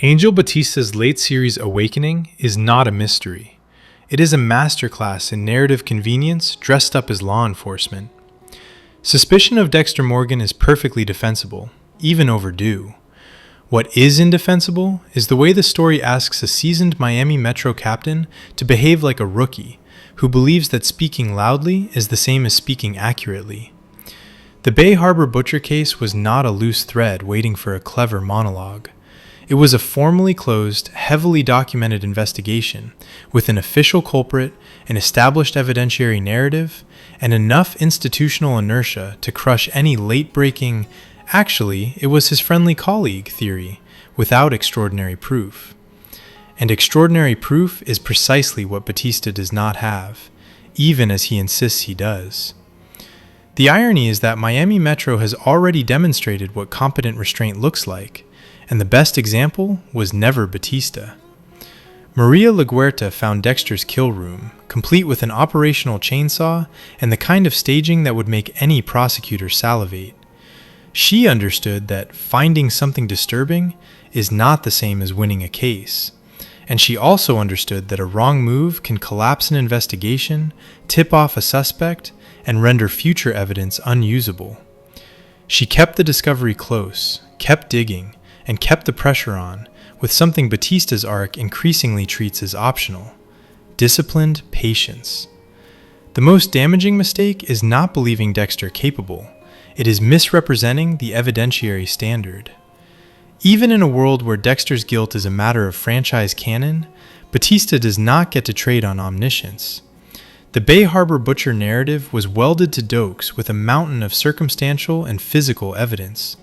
Angel Batista's late series Awakening is not a mystery. It is a masterclass in narrative convenience dressed up as law enforcement. Suspicion of Dexter Morgan is perfectly defensible, even overdue. What is indefensible is the way the story asks a seasoned Miami Metro captain to behave like a rookie who believes that speaking loudly is the same as speaking accurately. The Bay Harbor butcher case was not a loose thread waiting for a clever monologue. It was a formally closed, heavily documented investigation with an official culprit, an established evidentiary narrative, and enough institutional inertia to crush any late-breaking, actually, it was his friendly colleague theory without extraordinary proof. And extraordinary proof is precisely what Batista does not have, even as he insists he does. The irony is that Miami Metro has already demonstrated what competent restraint looks like, and the best example was never Batista. Maria LaGuerta found Dexter's kill room, complete with an operational chainsaw and the kind of staging that would make any prosecutor salivate. She understood that finding something disturbing is not the same as winning a case, and she also understood that a wrong move can collapse an investigation, tip off a suspect, and render future evidence unusable. She kept the discovery close, kept digging, and kept the pressure on, with something Batista's arc increasingly treats as optional: disciplined patience. The most damaging mistake is not believing Dexter capable. It is misrepresenting the evidentiary standard. Even in a world where Dexter's guilt is a matter of franchise canon, Batista does not get to trade on omniscience. The Bay Harbor butcher narrative was welded to Dokes with a mountain of circumstantial and physical evidence.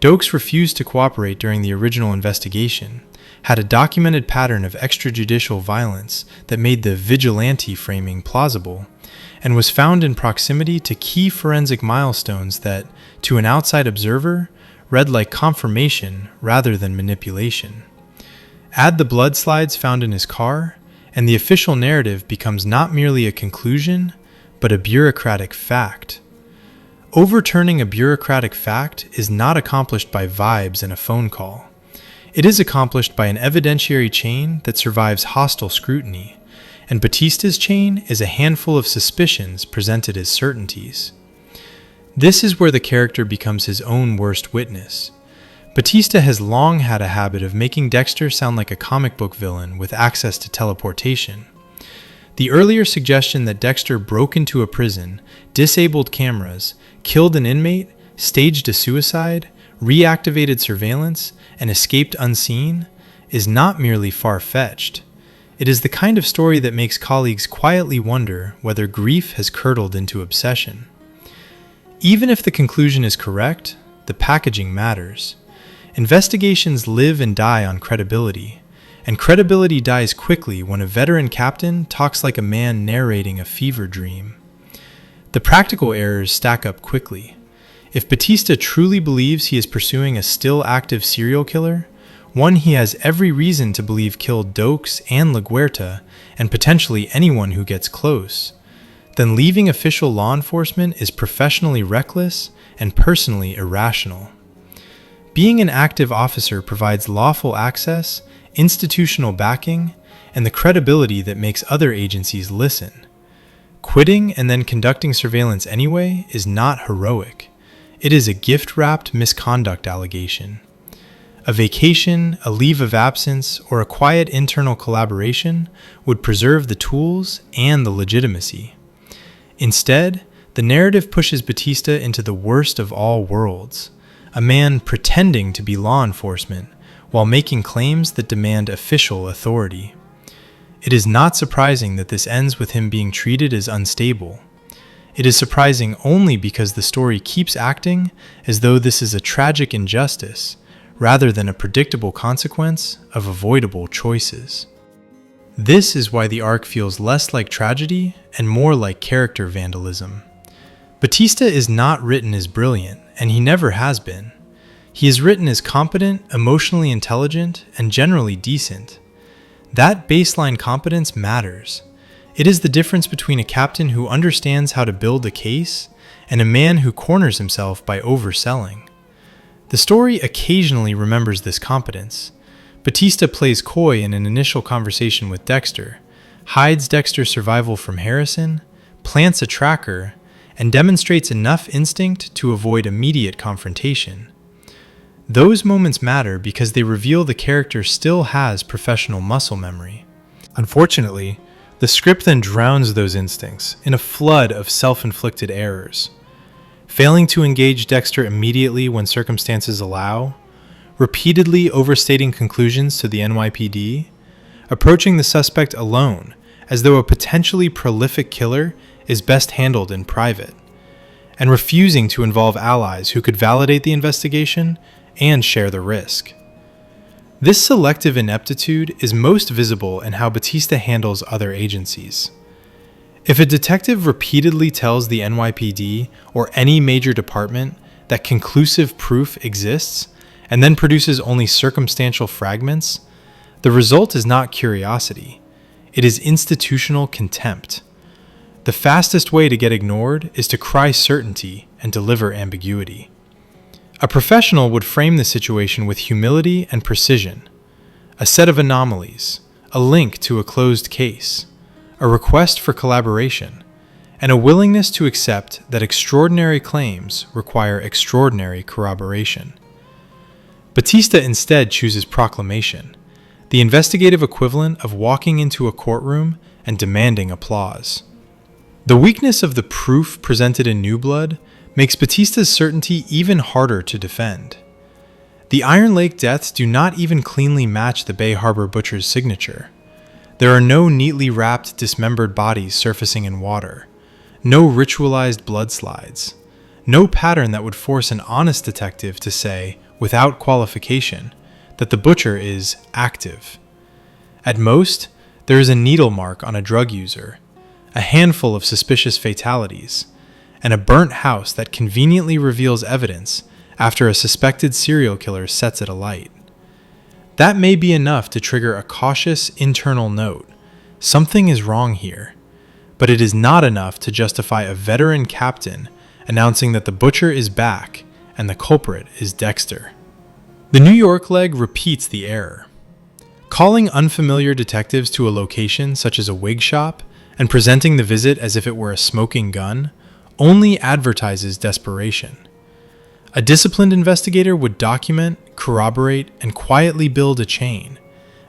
Dokes refused to cooperate during the original investigation, had a documented pattern of extrajudicial violence that made the vigilante framing plausible, and was found in proximity to key forensic milestones that, to an outside observer, read like confirmation rather than manipulation. Add the blood slides found in his car, and the official narrative becomes not merely a conclusion, but a bureaucratic fact. Overturning a bureaucratic fact is not accomplished by vibes and a phone call. It is accomplished by an evidentiary chain that survives hostile scrutiny, and Batista's chain is a handful of suspicions presented as certainties. This is where the character becomes his own worst witness. Batista has long had a habit of making Dexter sound like a comic book villain with access to teleportation. The earlier suggestion that Dexter broke into a prison, disabled cameras, killed an inmate, staged a suicide, reactivated surveillance, and escaped unseen is not merely far-fetched. It is the kind of story that makes colleagues quietly wonder whether grief has curdled into obsession. Even if the conclusion is correct, the packaging matters. Investigations live and die on credibility, and credibility dies quickly when a veteran captain talks like a man narrating a fever dream. The practical errors stack up quickly. If Batista truly believes he is pursuing a still active serial killer, one he has every reason to believe killed Dokes and LaGuerta, and potentially anyone who gets close, then leaving official law enforcement is professionally reckless and personally irrational. Being an active officer provides lawful access, institutional backing, and the credibility that makes other agencies listen. Quitting and then conducting surveillance anyway is not heroic. It is a gift-wrapped misconduct allegation. A vacation, a leave of absence, or a quiet internal collaboration would preserve the tools and the legitimacy. Instead, the narrative pushes Batista into the worst of all worlds, a man pretending to be law enforcement while making claims that demand official authority. It is not surprising that this ends with him being treated as unstable. It is surprising only because the story keeps acting as though this is a tragic injustice, rather than a predictable consequence of avoidable choices. This is why the arc feels less like tragedy and more like character vandalism. Batista is not written as brilliant, and he never has been. He is written as competent, emotionally intelligent, and generally decent. That baseline competence matters. It is the difference between a captain who understands how to build a case and a man who corners himself by overselling. The story occasionally remembers this competence, Batista plays coy in an initial conversation with Dexter, hides Dexter's survival from Harrison, plants a tracker, and demonstrates enough instinct to avoid immediate confrontation. Those moments matter because they reveal the character still has professional muscle memory. Unfortunately, the script then drowns those instincts in a flood of self-inflicted errors. Failing to engage Dexter immediately when circumstances allow, repeatedly overstating conclusions to the NYPD, approaching the suspect alone as though a potentially prolific killer is best handled in private, and refusing to involve allies who could validate the investigation and share the risk. This selective ineptitude is most visible in how Batista handles other agencies. If a detective repeatedly tells the NYPD or any major department that conclusive proof exists and then produces only circumstantial fragments, the result is not curiosity. It is institutional contempt. The fastest way to get ignored is to cry certainty and deliver ambiguity. A professional would frame the situation with humility and precision, a set of anomalies, a link to a closed case, a request for collaboration, and a willingness to accept that extraordinary claims require extraordinary corroboration. Batista instead chooses proclamation, the investigative equivalent of walking into a courtroom and demanding applause. The weakness of the proof presented in New Blood makes Batista's certainty even harder to defend. The Iron Lake deaths do not even cleanly match the Bay Harbor butcher's signature. There are no neatly wrapped, dismembered bodies surfacing in water, no ritualized blood slides, no pattern that would force an honest detective to say, without qualification, that the butcher is active. At most, there is a needle mark on a drug user, a handful of suspicious fatalities, and a burnt house that conveniently reveals evidence after a suspected serial killer sets it alight. That may be enough to trigger a cautious internal note. Something is wrong here. But it is not enough to justify a veteran captain announcing that the butcher is back and the culprit is Dexter. The New York leg repeats the error. Calling unfamiliar detectives to a location such as a wig shop and presenting the visit as if it were a smoking gun only advertises desperation. A disciplined investigator would document, corroborate, and quietly build a chain,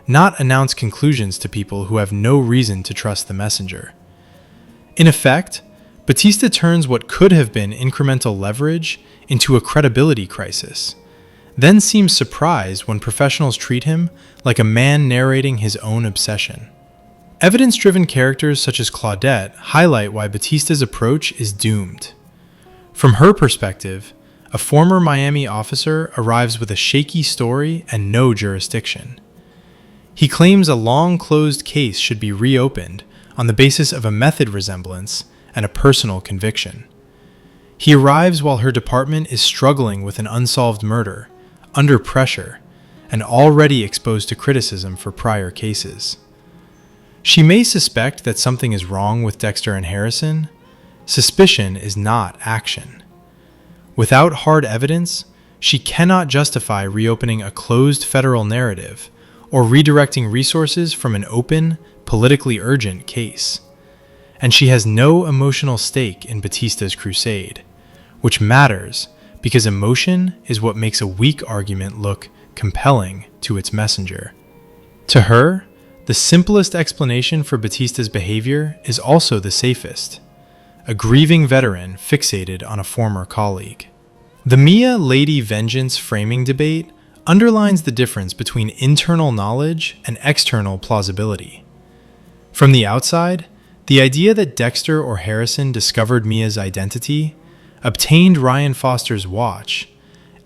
not announce conclusions to people who have no reason to trust the messenger. In effect, Batista turns what could have been incremental leverage into a credibility crisis, then seems surprised when professionals treat him like a man narrating his own obsession. Evidence-driven characters such as Claudette highlight why Batista's approach is doomed. From her perspective, a former Miami officer arrives with a shaky story and no jurisdiction. He claims a long-closed case should be reopened on the basis of a method resemblance and a personal conviction. He arrives while her department is struggling with an unsolved murder, under pressure, and already exposed to criticism for prior cases. She may suspect that something is wrong with Dexter and Harrison. Suspicion is not action. Without hard evidence, she cannot justify reopening a closed federal narrative or redirecting resources from an open, politically urgent case. And she has no emotional stake in Batista's crusade, which matters because emotion is what makes a weak argument look compelling to its messenger. To her, the simplest explanation for Batista's behavior is also the safest: a grieving veteran fixated on a former colleague. The Mia Lady Vengeance framing debate underlines the difference between internal knowledge and external plausibility. From the outside, the idea that Dexter or Harrison discovered Mia's identity, obtained Ryan Foster's watch,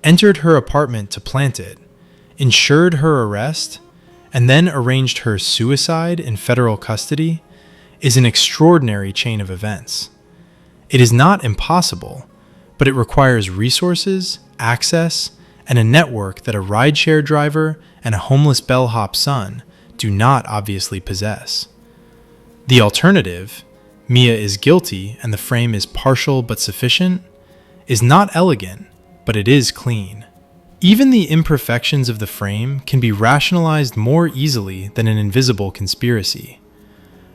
entered her apartment to plant it, ensured her arrest, and then arranged her suicide in federal custody is an extraordinary chain of events. It is not impossible, but it requires resources, access, and a network that a rideshare driver and a homeless bellhop son do not obviously possess. The alternative, Mia is guilty and the frame is partial but sufficient, is not elegant, but it is clean. Even the imperfections of the frame can be rationalized more easily than an invisible conspiracy.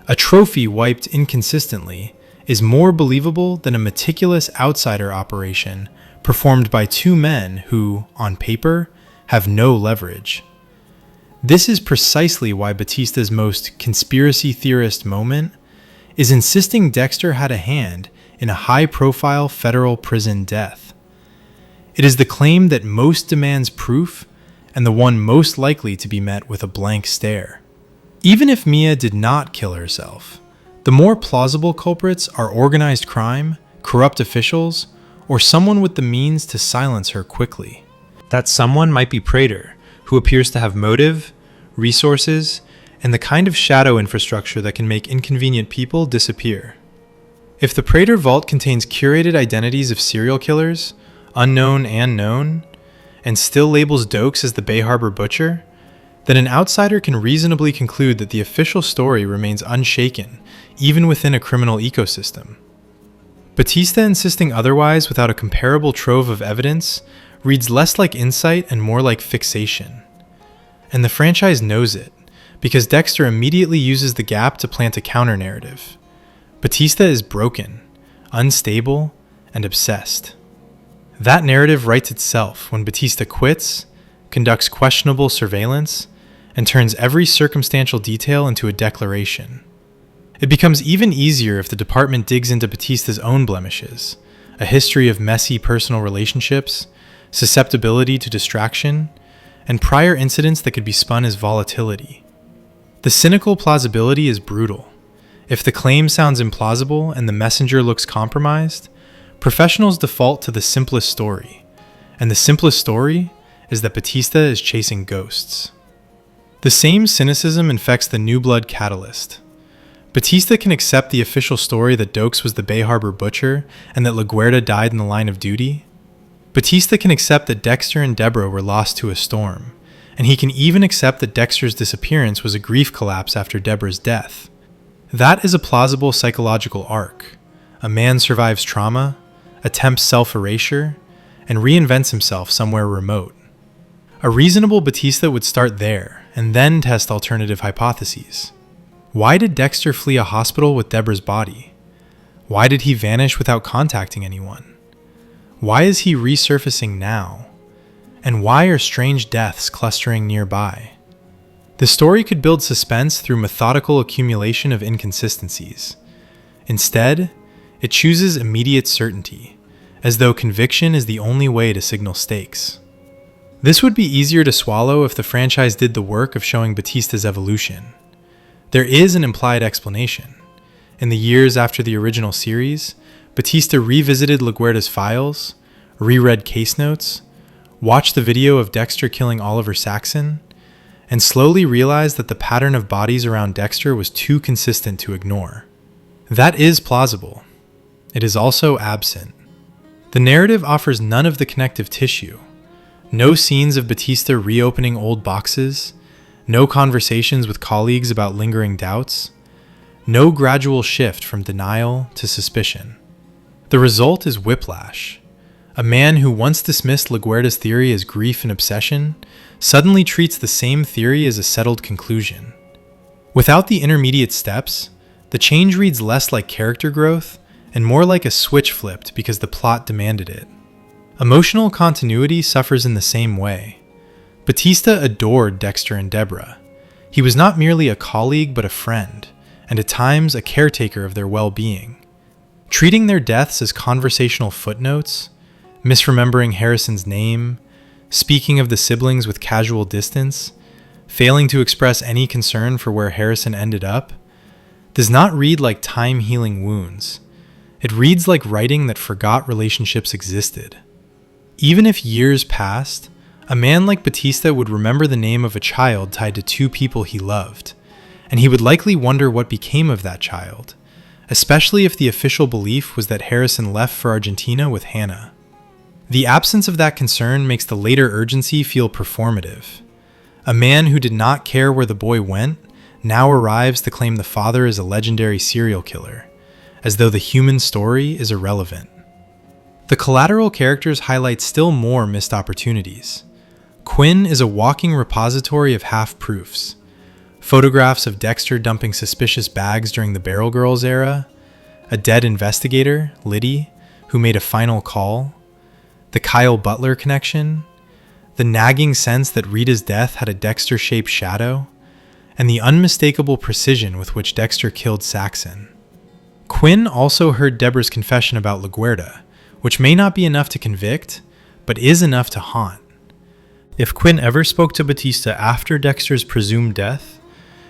A trophy wiped inconsistently is more believable than a meticulous outsider operation performed by two men who, on paper, have no leverage. This is precisely why Batista's most conspiracy theorist moment is insisting Dexter had a hand in a high-profile federal prison death. It is the claim that most demands proof and the one most likely to be met with a blank stare. Even if Mia did not kill herself, the more plausible culprits are organized crime, corrupt officials, or someone with the means to silence her quickly. That someone might be Prater, who appears to have motive, resources, and the kind of shadow infrastructure that can make inconvenient people disappear. If the Prater vault contains curated identities of serial killers, unknown and known, and still labels Dokes as the Bay Harbor Butcher, then an outsider can reasonably conclude that the official story remains unshaken, even within a criminal ecosystem. Batista insisting otherwise without a comparable trove of evidence reads less like insight and more like fixation. And the franchise knows it, because Dexter immediately uses the gap to plant a counter-narrative. Batista is broken, unstable, and obsessed. That narrative writes itself when Batista quits, conducts questionable surveillance, and turns every circumstantial detail into a declaration. It becomes even easier if the department digs into Batista's own blemishes, a history of messy personal relationships, susceptibility to distraction, and prior incidents that could be spun as volatility. The cynical plausibility is brutal. If the claim sounds implausible and the messenger looks compromised, professionals default to the simplest story, and the simplest story is that Batista is chasing ghosts. The same cynicism infects the New Blood catalyst. Batista can accept the official story that Dokes was the Bay Harbor Butcher and that LaGuerta died in the line of duty. Batista can accept that Dexter and Deborah were lost to a storm, and he can even accept that Dexter's disappearance was a grief collapse after Deborah's death. That is a plausible psychological arc. A man survives trauma, attempts self-erasure, and reinvents himself somewhere remote. A reasonable Batista would start there, and then test alternative hypotheses. Why did Dexter flee a hospital with Deborah's body? Why did he vanish without contacting anyone? Why is he resurfacing now? And why are strange deaths clustering nearby? The story could build suspense through methodical accumulation of inconsistencies. Instead, it chooses immediate certainty, as though conviction is the only way to signal stakes. This would be easier to swallow if the franchise did the work of showing Batista's evolution. There is an implied explanation. In the years after the original series, Batista revisited LaGuerta's files, reread case notes, watched the video of Dexter killing Oliver Saxon, and slowly realized that the pattern of bodies around Dexter was too consistent to ignore. That is plausible. It is also absent. The narrative offers none of the connective tissue. No scenes of Batista reopening old boxes, no conversations with colleagues about lingering doubts, no gradual shift from denial to suspicion. The result is whiplash. A man who once dismissed LaGuerta's theory as grief and obsession suddenly treats the same theory as a settled conclusion. Without the intermediate steps, the change reads less like character growth and more like a switch flipped because the plot demanded it. Emotional continuity suffers in the same way. Batista adored Dexter and Deborah. He was not merely a colleague but a friend, and at times a caretaker of their well-being. Treating their deaths as conversational footnotes, misremembering Harrison's name, speaking of the siblings with casual distance, failing to express any concern for where Harrison ended up, does not read like time-healing wounds. It reads like writing that forgot relationships existed. Even if years passed, a man like Batista would remember the name of a child tied to two people he loved, and he would likely wonder what became of that child, especially if the official belief was that Harrison left for Argentina with Hannah. The absence of that concern makes the later urgency feel performative. A man who did not care where the boy went now arrives to claim the father is a legendary serial killer, as though the human story is irrelevant. The collateral characters highlight still more missed opportunities. Quinn is a walking repository of half-proofs. Photographs of Dexter dumping suspicious bags during the Barrel Girls era, a dead investigator, Liddy, who made a final call, the Kyle Butler connection, the nagging sense that Rita's death had a Dexter-shaped shadow, and the unmistakable precision with which Dexter killed Saxon. Quinn also heard Deborah's confession about LaGuerta, which may not be enough to convict, but is enough to haunt. If Quinn ever spoke to Batista after Dexter's presumed death,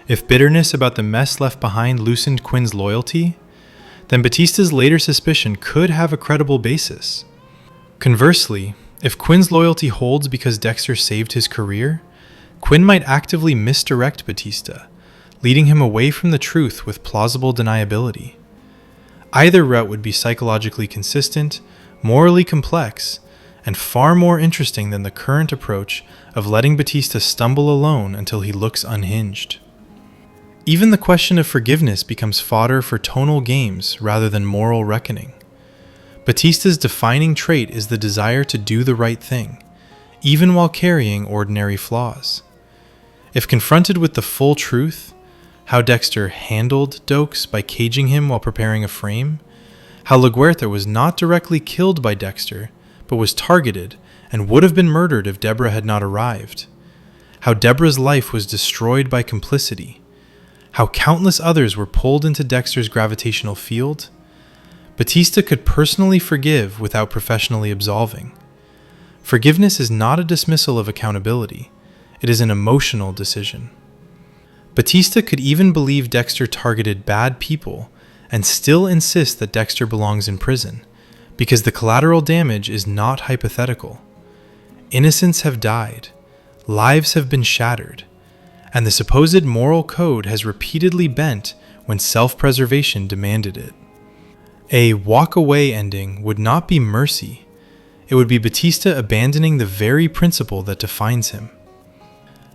if bitterness about the mess left behind loosened Quinn's loyalty, then Batista's later suspicion could have a credible basis. Conversely, if Quinn's loyalty holds because Dexter saved his career, Quinn might actively misdirect Batista, leading him away from the truth with plausible deniability. Either route would be psychologically consistent, morally complex, and far more interesting than the current approach of letting Batista stumble alone until he looks unhinged. Even the question of forgiveness becomes fodder for tonal games rather than moral reckoning. Batista's defining trait is the desire to do the right thing, even while carrying ordinary flaws. If confronted with the full truth, how Dexter handled Dokes by caging him while preparing a frame, how LaGuerta was not directly killed by Dexter, but was targeted and would have been murdered if Deborah had not arrived, how Deborah's life was destroyed by complicity, how countless others were pulled into Dexter's gravitational field, Batista could personally forgive without professionally absolving. Forgiveness is not a dismissal of accountability. It is an emotional decision. Batista could even believe Dexter targeted bad people and still insist that Dexter belongs in prison, because the collateral damage is not hypothetical. Innocents have died, lives have been shattered, and the supposed moral code has repeatedly bent when self-preservation demanded it. A walk-away ending would not be mercy. It would be Batista abandoning the very principle that defines him.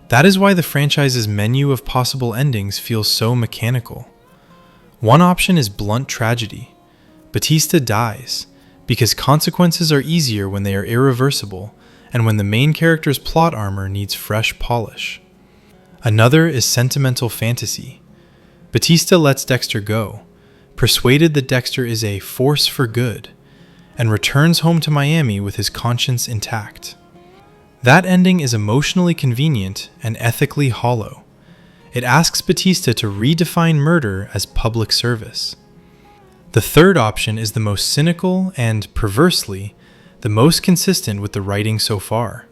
That is why the franchise's menu of possible endings feels so mechanical. One option is blunt tragedy. Batista dies, because consequences are easier when they are irreversible and when the main character's plot armor needs fresh polish. Another is sentimental fantasy. Batista lets Dexter go, persuaded that Dexter is a force for good, and returns home to Miami with his conscience intact. That ending is emotionally convenient and ethically hollow. It asks Batista to redefine murder as public service. The third option is the most cynical and, perversely, the most consistent with the writing so far.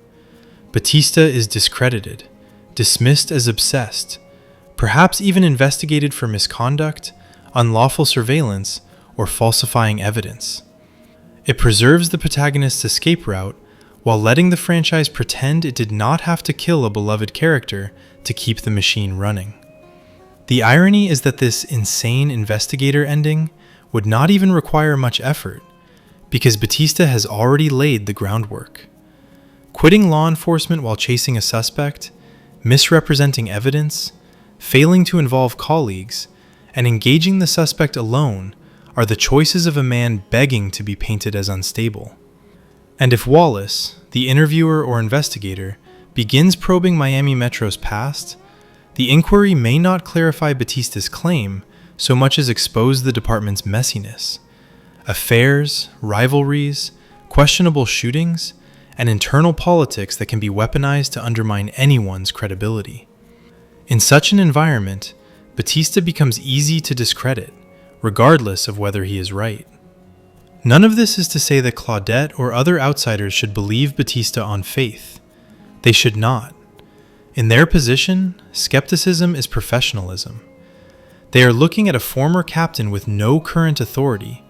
Batista is discredited, dismissed as obsessed, perhaps even investigated for misconduct, unlawful surveillance, or falsifying evidence. It preserves the protagonist's escape route while letting the franchise pretend it did not have to kill a beloved character to keep the machine running. The irony is that this insane investigator ending would not even require much effort, because Batista has already laid the groundwork. Quitting law enforcement while chasing a suspect, misrepresenting evidence, failing to involve colleagues, and engaging the suspect alone are the choices of a man begging to be painted as unstable. And if Wallace, the interviewer or investigator, begins probing Miami Metro's past, the inquiry may not clarify Batista's claim so much as expose the department's messiness. Affairs, rivalries, questionable shootings, and internal politics that can be weaponized to undermine anyone's credibility. In such an environment, Batista becomes easy to discredit, regardless of whether he is right. None of this is to say that Claudette or other outsiders should believe Batista on faith. They should not. In their position, skepticism is professionalism. They are looking at a former captain with no current authority,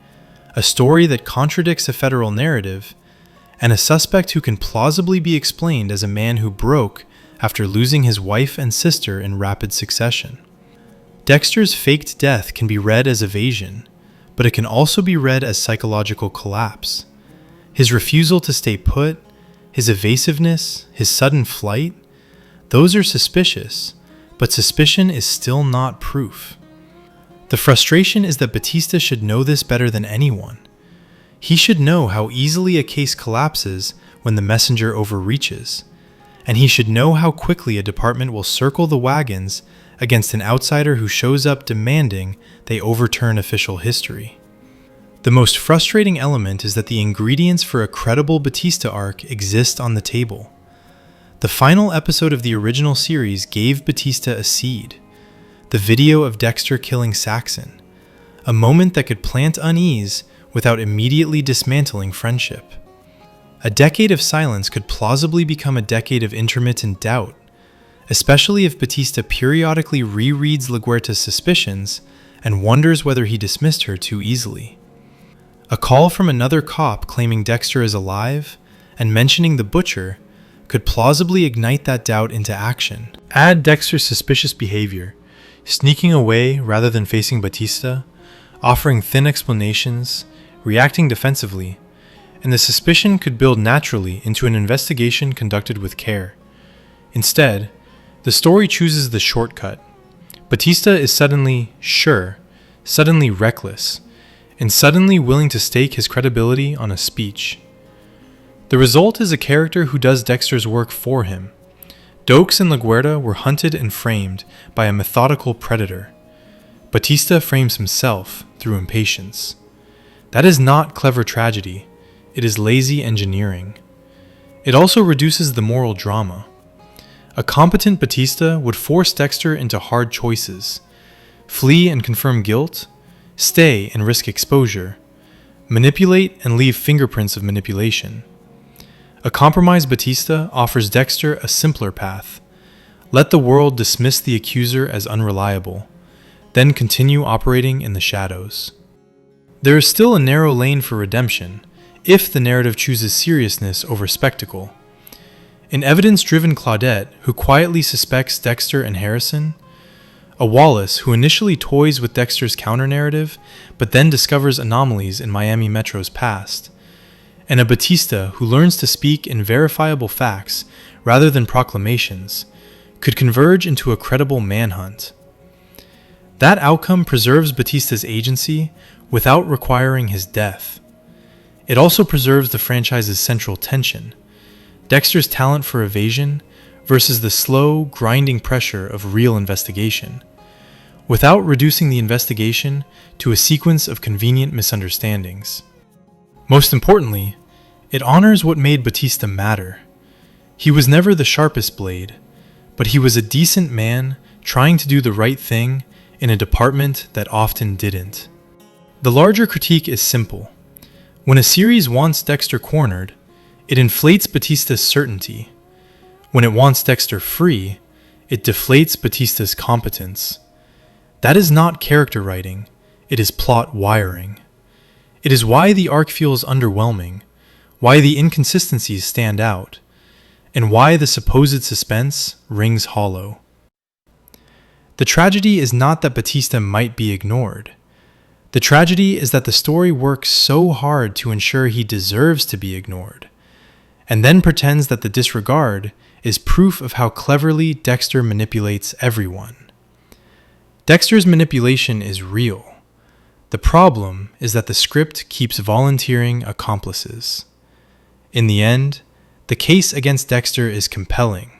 a story that contradicts a federal narrative, and a suspect who can plausibly be explained as a man who broke after losing his wife and sister in rapid succession. Dexter's faked death can be read as evasion, but it can also be read as psychological collapse. His refusal to stay put, his evasiveness, his sudden flight, those are suspicious, but suspicion is still not proof. The frustration is that Batista should know this better than anyone. He should know how easily a case collapses when the messenger overreaches, and he should know how quickly a department will circle the wagons against an outsider who shows up demanding they overturn official history. The most frustrating element is that the ingredients for a credible Batista arc exist on the table. The final episode of the original series gave Batista a seed, the video of Dexter killing Saxon, a moment that could plant unease without immediately dismantling friendship. A decade of silence could plausibly become a decade of intermittent doubt, especially if Batista periodically rereads LaGuerta's suspicions and wonders whether he dismissed her too easily. A call from another cop claiming Dexter is alive and mentioning the butcher could plausibly ignite that doubt into action. Add Dexter's suspicious behavior, sneaking away rather than facing Batista, offering thin explanations, reacting defensively, and the suspicion could build naturally into an investigation conducted with care. Instead, the story chooses the shortcut. Batista is suddenly sure, suddenly reckless, and suddenly willing to stake his credibility on a speech. The result is a character who does Dexter's work for him. Dokes and LaGuerta were hunted and framed by a methodical predator. Batista frames himself through impatience. That is not clever tragedy, it is lazy engineering. It also reduces the moral drama. A competent Batista would force Dexter into hard choices: flee and confirm guilt, stay and risk exposure, manipulate and leave fingerprints of manipulation. A compromised Batista offers Dexter a simpler path. Let the world dismiss the accuser as unreliable, then continue operating in the shadows. There is still a narrow lane for redemption, if the narrative chooses seriousness over spectacle. An evidence-driven Claudette who quietly suspects Dexter and Harrison, a Wallace who initially toys with Dexter's counter-narrative but then discovers anomalies in Miami Metro's past, and a Batista who learns to speak in verifiable facts rather than proclamations, could converge into a credible manhunt. That outcome preserves Batista's agency without requiring his death. It also preserves the franchise's central tension: Dexter's talent for evasion versus the slow, grinding pressure of real investigation, without reducing the investigation to a sequence of convenient misunderstandings. Most importantly, it honors what made Batista matter. He was never the sharpest blade, but he was a decent man trying to do the right thing in a department that often didn't. The larger critique is simple. When a series wants Dexter cornered, it inflates Batista's certainty. When it wants Dexter free, it deflates Batista's competence. That is not character writing, it is plot wiring. It is why the arc feels underwhelming, why the inconsistencies stand out, and why the supposed suspense rings hollow. The tragedy is not that Batista might be ignored. The tragedy is that the story works so hard to ensure he deserves to be ignored, and then pretends that the disregard is proof of how cleverly Dexter manipulates everyone. Dexter's manipulation is real. The problem is that the script keeps volunteering accomplices. In the end, the case against Dexter is compelling.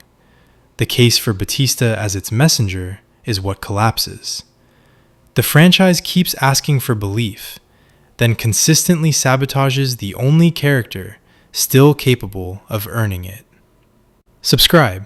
The case for Batista as its messenger is what collapses. The franchise keeps asking for belief, then consistently sabotages the only character still capable of earning it. Subscribe.